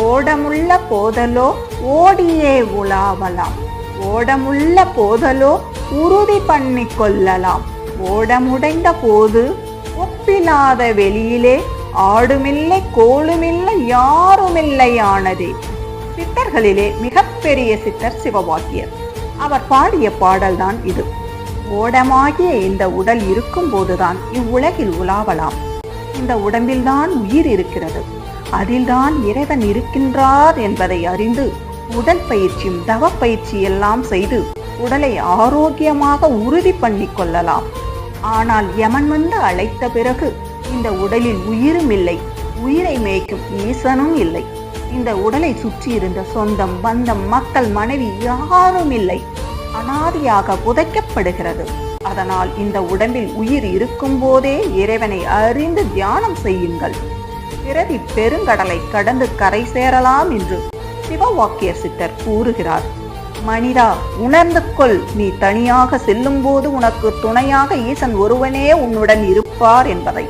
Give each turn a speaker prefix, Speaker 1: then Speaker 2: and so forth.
Speaker 1: ஓடமுள்ள போதலோ ஓடியே உலாவலாம், ஓடமுள்ள போதலோ உறுதி பண்ணி கொள்ளலாம், ஓடமுடைந்த போது ஒப்பில்லாத வெளியிலே ஆடுமில்லை கோளுமில்லை யாருமில்லை ஆனதே. சித்தர்களிலே மிகப்பெரிய சித்தர் சிவவாக்கியர். அவர் பாடிய பாடல்தான் இது. ஓடமாகிய இந்த உடல் இருக்கும் போதுதான் இவ்வுலகில் உலாவலாம். இந்த உடம்பில்தான் உயிர் இருக்கிறது, அதில்தான் இறைவன் இருக்கின்றார் என்பதை அறிந்து உடல் பயிற்சியும் தவ பயிற்சி எல்லாம் செய்து உடலை ஆரோக்கியமாக உறுதி பண்ணி கொள்ளலாம். ஆனால் யமன் வந்து அழைத்த பிறகு இந்த உடலில் உயிரும் இல்லை, உயிரை மேய்க்கும் ஈசனும் இல்லை. இந்த உடலை சுற்றி இருந்த சொந்தம் பந்தம் மக்கள் மனைவி யாரும் இல்லை, அனாதியாக புதைக்கப்படுகிறது. அதனால் இந்த உடம்பில் உயிர் இருக்கும் போதே இறைவனை அறிந்து தியானம் செய்யுங்கள். பிறவி பெருங்கடலை கடந்து கரை சேரலாம் என்று சிவவாக்கியர் சித்தர் கூறுகிறார். மனிதா, உணர்ந்து கொள், நீ தனியாக செல்லும் போது உனக்கு துணையாக ஈசன் ஒருவனே உன்னுடன் இருப்பார் என்பதை.